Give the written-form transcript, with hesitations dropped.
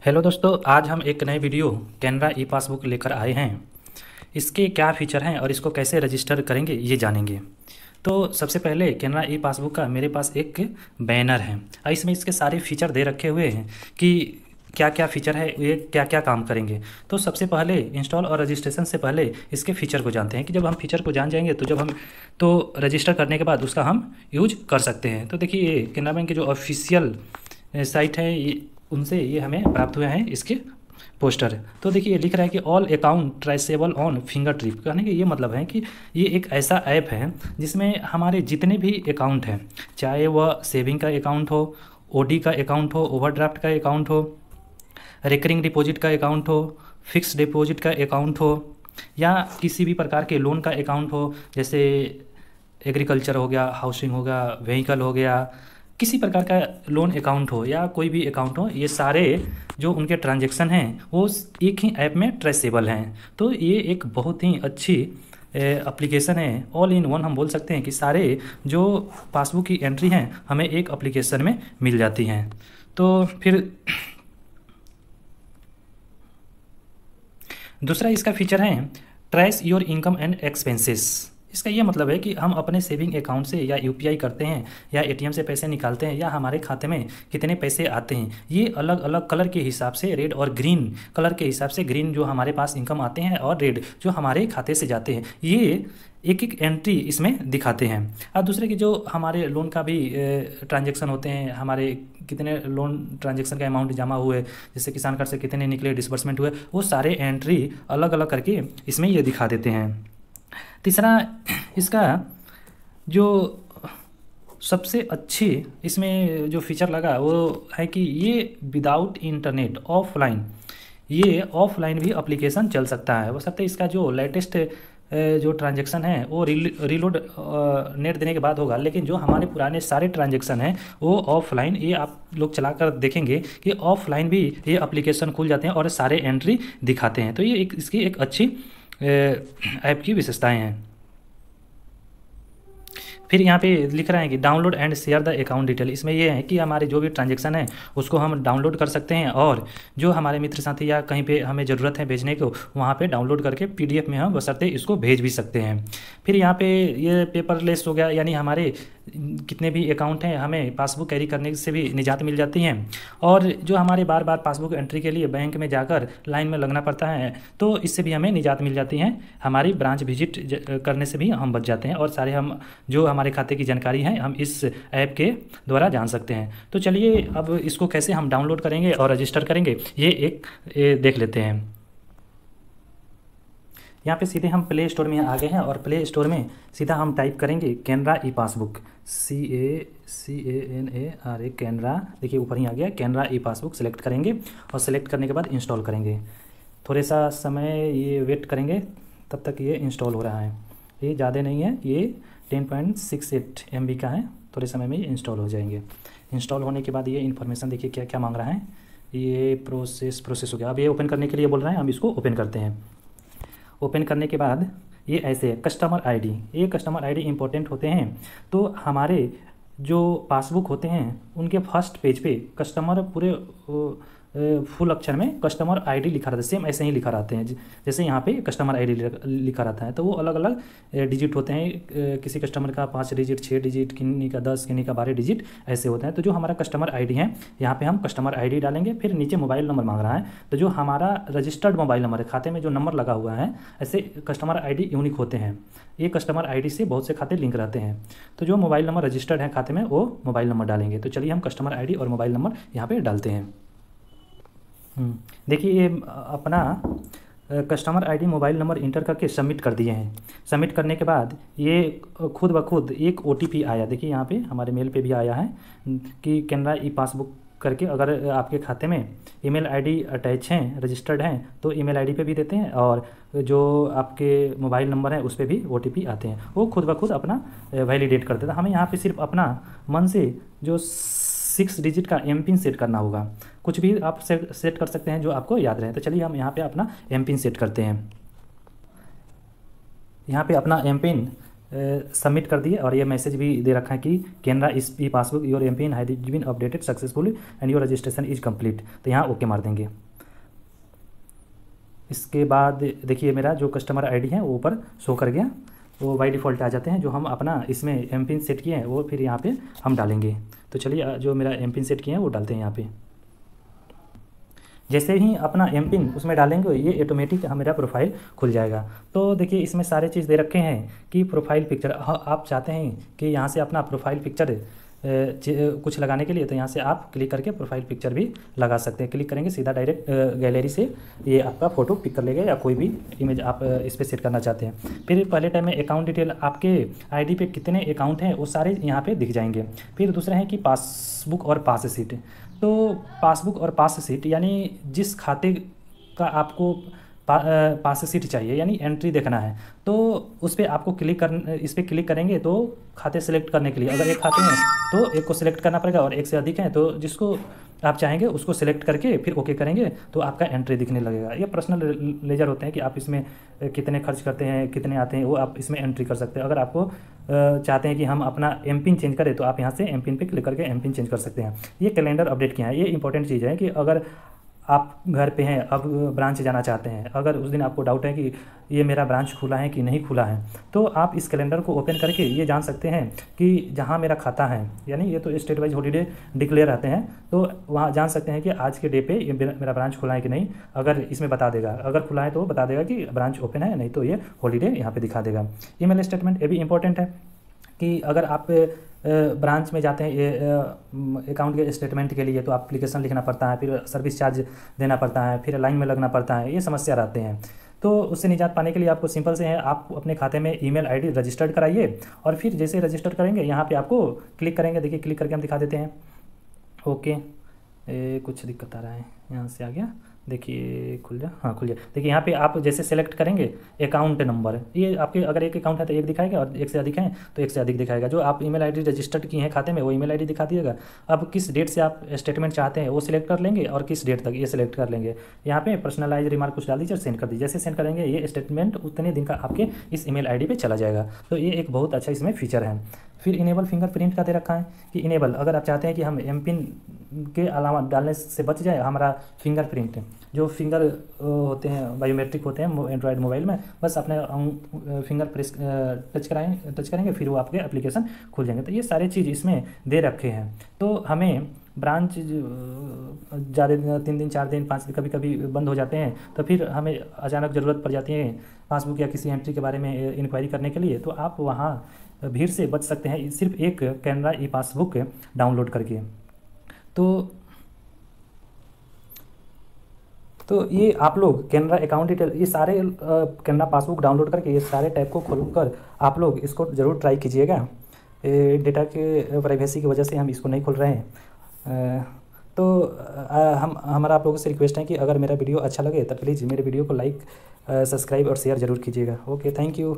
Hello दोस्तों, आज हम एक नए वीडियो कैनरा ई पासबुक लेकर आए हैं। इसके क्या फ़ीचर हैं और इसको कैसे रजिस्टर करेंगे ये जानेंगे। तो सबसे पहले कैनरा ई पासबुक का मेरे पास एक बैनर है और इसमें इसके सारे फीचर दे रखे हुए हैं कि क्या क्या फ़ीचर है, ये क्या क्या काम करेंगे। तो सबसे पहले इंस्टॉल और रजिस्ट्रेशन से पहले इसके फ़ीचर को जानते हैं कि जब हम फ़ीचर को जान जाएंगे तो रजिस्टर करने के बाद उसका हम यूज कर सकते हैं। तो देखिए, ये कैनरा बैंक की जो ऑफिशियल साइट है उनसे ये हमें प्राप्त हुए हैं इसके पोस्टर। तो देखिए, ये लिख रहा है कि all account traceable on finger trip. कहने का ये मतलब है कि ये एक ऐसा ऐप है जिसमें हमारे जितने भी अकाउंट हैं, चाहे वह सेविंग का अकाउंट हो, ओडी का अकाउंट हो, ओवरड्राफ्ट का अकाउंट हो, रिकरिंग डिपॉजिट का अकाउंट हो, फिक्स डिपॉजिट का अकाउंट हो, या किसी भी प्रकार के लोन का अकाउंट हो, जैसे एग्रीकल्चर हो गया, हाउसिंग हो गया, व्हीकल हो गया, किसी प्रकार का लोन अकाउंट हो या कोई भी अकाउंट हो, ये सारे जो उनके ट्रांजैक्शन हैं वो एक ही ऐप में ट्रेसेबल हैं। तो ये एक बहुत ही अच्छी एप्लीकेशन है, ऑल इन वन हम बोल सकते हैं कि सारे जो पासबुक की एंट्री हैं हमें एक एप्लीकेशन में मिल जाती हैं। तो फिर दूसरा इसका फीचर है trace your income and expenses. इसका ये मतलब है कि हम अपने सेविंग अकाउंट से या यूपीआई करते हैं या एटीएम से पैसे निकालते हैं या हमारे खाते में कितने पैसे आते हैं, ये अलग अलग कलर के हिसाब से, रेड और ग्रीन कलर के हिसाब से, ग्रीन जो हमारे पास इनकम आते हैं और रेड जो हमारे खाते से जाते हैं, ये एक एक एंट्री इसमें दिखाते हैं। और दूसरे की जो हमारे लोन का भी ट्रांजैक्शन होते हैं, हमारे कितने लोन ट्रांजैक्शन का अमाउंट जमा हुए, जैसे किसान कार्ड से कितने निकले, डिसबर्समेंट हुए, वो सारे एंट्री अलग अलग करके इसमें ये दिखा देते हैं। तीसरा इसका जो सबसे अच्छी इसमें जो फीचर लगा वो है कि ये विदाउट इंटरनेट ऑफलाइन, ये ऑफलाइन भी एप्लीकेशन चल सकता है। वो सकता है इसका जो लेटेस्ट जो ट्रांजैक्शन है वो रीलोड नेट देने के बाद होगा, लेकिन जो हमारे पुराने सारे ट्रांजैक्शन हैं वो ऑफलाइन, ये आप लोग चलाकर देखेंगे कि ऑफलाइन भी ये एप्लीकेशन खुल जाते हैं और सारे एंट्री दिखाते हैं। तो ये इसकी एक अच्छी ऐप की विशेषताएं हैं। फिर यहाँ पे लिख रहा है कि download and share the account detail. इसमें ये है कि हमारे जो भी ट्रांजैक्शन है उसको हम डाउनलोड कर सकते हैं और जो हमारे मित्र साथी या कहीं पे हमें ज़रूरत है भेजने को, वहाँ पे डाउनलोड करके पीडीएफ में हम बशर्ते इसको भेज भी सकते हैं। फिर यहाँ पे ये पेपरलेस हो गया, यानी हमारे कितने भी अकाउंट हैं हमें पासबुक कैरी करने से भी निजात मिल जाती है। और जो हमारे बार बार पासबुक एंट्री के लिए बैंक में जाकर लाइन में लगना पड़ता है, तो इससे भी हमें निजात मिल जाती है। हमारी ब्रांच विजिट करने से भी हम बच जाते हैं और सारे हम जो हमारे खाते की जानकारी है हम इस ऐप के द्वारा जान सकते हैं। तो चलिए अब इसको कैसे हम डाउनलोड करेंगे और रजिस्टर करेंगे ये देख लेते हैं। यहाँ पे सीधे हम प्ले स्टोर में आ गए हैं और प्ले स्टोर में सीधा हम टाइप करेंगे Canara e passbook, CANARA Canara. देखिए ऊपर ही आ गया, कैनरा ई पासबुक सेलेक्ट करेंगे और सेलेक्ट करने के बाद इंस्टॉल करेंगे। थोड़े सा समय ये वेट करेंगे, तब तक ये इंस्टॉल हो रहा है। ये ज़्यादा नहीं है, ये 10.68 MB का है, थोड़े समय में ये इंस्टॉल हो जाएंगे। इंस्टॉल होने के बाद ये इन्फॉर्मेशन देखिए क्या क्या मांग रहा है। ये प्रोसेस हो गया। अब ये ओपन करने के लिए बोल रहा है, हम इसको ओपन करते हैं। ओपन करने के बाद ये ऐसे है कस्टमर आईडी। ये कस्टमर आईडी इंपॉर्टेंट होते हैं। तो हमारे जो पासबुक होते हैं उनके फर्स्ट पेज पे कस्टमर पूरे फुल अक्षर में कस्टमर आईडी लिखा रहता है, सेम ऐसे ही लिखा रहते हैं जैसे यहाँ पे कस्टमर आईडी लिखा रहता है। तो वो अलग अलग डिजिट होते हैं, किसी कस्टमर का 5 डिजिट, 6 डिजिट, किन्हीं का 10, किन्हीं का 12 डिजिट ऐसे होते हैं। तो जो हमारा कस्टमर आईडी है यहाँ पे हम कस्टमर आईडी डालेंगे। फिर नीचे मोबाइल नंबर मांग रहा है, तो जो हमारा रजिस्टर्ड मोबाइल नंबर है, खाते में जो नंबर लगा हुआ है, ऐसे कस्टमर आईडी यूनिक होते हैं। ये कस्टमर आईडी से बहुत से खाते लिंक रहते हैं। तो जो मोबाइल नंबर रजिस्टर्ड है खाते में वो मोबाइल नंबर डालेंगे। तो चलिए हम कस्टमर आईडी और मोबाइल नंबर यहाँ पे डालते हैं। देखिए ये अपना customer ID mobile number inter करके सबमिट कर दिए हैं। सबमिट करने के बाद ये खुद ब खुद एक OTP आया। देखिए यहाँ पे हमारे मेल पे भी आया है कि कैनरा ई पासबुक करके। अगर आपके खाते में ईमेल आईडी अटैच हैं, रजिस्टर्ड हैं, तो ईमेल आईडी पे भी देते हैं और जो आपके मोबाइल नंबर है उस पर भी OTP आते हैं। वो खुद ब खुद अपना वैलिडेट कर देता है। हमें यहाँ पे सिर्फ अपना मन से जो 6 डिजिट का MPIN सेट करना होगा। कुछ भी आप सेट कर सकते हैं जो आपको याद रहे। तो चलिए हम यहाँ पे अपना MPIN सेट करते हैं। यहाँ पे अपना MPIN सबमिट कर दिए और ये मैसेज भी दे रखा है कि Canara e passbook your MPIN has been updated successfully and your registration is complete. तो यहाँ ओके मार देंगे। इसके बाद देखिए मेरा जो कस्टमर आईडी है वो ऊपर शो कर गया, वो बाई डिफ़ॉल्ट आ जाते हैं। जो हम अपना इसमें एमपिन सेट किए हैं वो फिर यहाँ पे हम डालेंगे। तो चलिए जो मेरा एमपिन सेट किए हैं वो डालते हैं यहाँ पे। जैसे ही अपना एमपिन उसमें डालेंगे ये ऑटोमेटिक मेरा प्रोफाइल खुल जाएगा। तो देखिए इसमें सारे चीज़ दे रखे हैं कि प्रोफाइल पिक्चर आप चाहते हैं कि यहाँ से अपना प्रोफाइल पिक्चर कुछ लगाने के लिए, तो यहाँ से आप क्लिक करके प्रोफाइल पिक्चर भी लगा सकते हैं। क्लिक करेंगे सीधा डायरेक्ट गैलरी से ये आपका फ़ोटो पिक कर लेगा या कोई भी इमेज आप इस पर सेट करना चाहते हैं। फिर पहले टाइम में अकाउंट डिटेल, आपके आईडी पे कितने अकाउंट हैं वो सारे यहाँ पे दिख जाएंगे। फिर दूसरा है कि पासबुक और पास शीट। तो पासबुक और पास शीट यानी जिस खाते का आपको पास शीट चाहिए यानी एंट्री देखना है, तो उस पर आपको इस पर क्लिक करेंगे तो खाते सेलेक्ट करने के लिए अगर एक खाते हैं तो एक को सिलेक्ट करना पड़ेगा और एक से अधिक हैं तो जिसको आप चाहेंगे उसको सिलेक्ट करके फिर ओके करेंगे तो आपका एंट्री दिखने लगेगा। ये पर्सनल लेजर होते हैं कि आप इसमें कितने खर्च करते हैं, कितने आते हैं, वो आप इसमें एंट्री कर सकते हैं। अगर आपको चाहते हैं कि हम अपना एमपिन चेंज करें तो आप यहाँ से एमपिन पे क्लिक करके एमपिन चेंज कर सकते हैं। ये कैलेंडर अपडेट किया है। ये इंपॉर्टेंट चीज़ है कि अगर आप घर पे हैं अब ब्रांच जाना चाहते हैं, अगर उस दिन आपको डाउट है कि ये मेरा ब्रांच खुला है कि नहीं खुला है, तो आप इस कैलेंडर को ओपन करके ये जान सकते हैं कि जहाँ मेरा खाता है, यानी ये तो स्टेट वाइज हॉलीडे डिक्लेयर रहते हैं, तो वहाँ जान सकते हैं कि आज के डे पे ये मेरा ब्रांच खुला है कि नहीं। अगर इसमें बता देगा, अगर खुला है तो बता देगा कि ब्रांच ओपन है, नहीं तो ये हॉलीडे यहाँ पर दिखा देगा। ईमेल स्टेटमेंट ये भी इंपॉर्टेंट है कि अगर आप ब्रांच में जाते हैं ये अकाउंट के स्टेटमेंट के लिए तो एप्लीकेशन लिखना पड़ता है, फिर सर्विस चार्ज देना पड़ता है, फिर लाइन में लगना पड़ता है, ये समस्या रहते हैं। तो उससे निजात पाने के लिए आपको सिंपल से है, आप अपने खाते में ईमेल आईडी रजिस्टर्ड कराइए और फिर जैसे रजिस्टर करेंगे यहाँ पे आपको क्लिक करेंगे। देखिए क्लिक करके हम दिखा देते हैं। ओके कुछ दिक्कत आ रहा है, यहाँ से आ गया, देखिए खुल जा, हाँ खुल गया। देखिए यहाँ पे आप जैसे सेलेक्ट करेंगे अकाउंट नंबर, ये आपके अगर एक अकाउंट है तो एक दिखाएगा और एक से अधिक है तो एक से अधिक दिखाएगा। जो आप ईमेल आईडी रजिस्टर्ड की है खाते में वो ईमेल आईडी दिखा दिएगा। अब किस डेट से आप स्टेटमेंट चाहते हैं वो सिलेक्ट कर लेंगे और किस डेट तक ये सिलेक्ट कर लेंगे। यहाँ पे पर्सनलाइज रिमार्क कुछ डाल दीजिए और सेंड कर दीजिए। जैसे सेंड करेंगे ये स्टेटमेंट उतने दिन का आपके इस ईमेल आईडी पे चला जाएगा। तो ये एक बहुत अच्छा इसमें फीचर है। फिर इनेबल फिंगरप्रिंट का दे रखा है कि इनेबल, अगर आप चाहते हैं कि हम एमपिन के अलावा डालने से बच जाए हमारा फिंगरप्रिंट, जो फिंगर होते हैं बायोमेट्रिक होते हैं एंड्रॉयड मोबाइल में, बस अपने फिंगर प्रेस टच करेंगे फिर वो आपके एप्लीकेशन खुल जाएंगे। तो ये सारे चीज़ इसमें दे रखे हैं। तो हमें ब्रांच ज़्यादा 3 दिन 4 दिन 5 दिन कभी कभी बंद हो जाते हैं, तो फिर हमें अचानक ज़रूरत पड़ जाती है पासबुक या किसी एंट्री के बारे में इंक्वायरी करने के लिए, तो आप वहाँ भीड़ से बच सकते हैं सिर्फ एक कैनरा ई पासबुक डाउनलोड करके। तो ये आप लोग कैनरा अकाउंट डिटेल ये सारे कैनरा पासबुक डाउनलोड करके ये सारे टैब को खोलकर आप लोग इसको ज़रूर ट्राई कीजिएगा। डेटा के प्राइवेसी की वजह से हम इसको नहीं खोल रहे हैं। तो हमारा आप लोगों से रिक्वेस्ट है कि अगर मेरा वीडियो अच्छा लगे तो प्लीज़ मेरे वीडियो को लाइक सब्सक्राइब और शेयर ज़रूर कीजिएगा। Okay, thank you.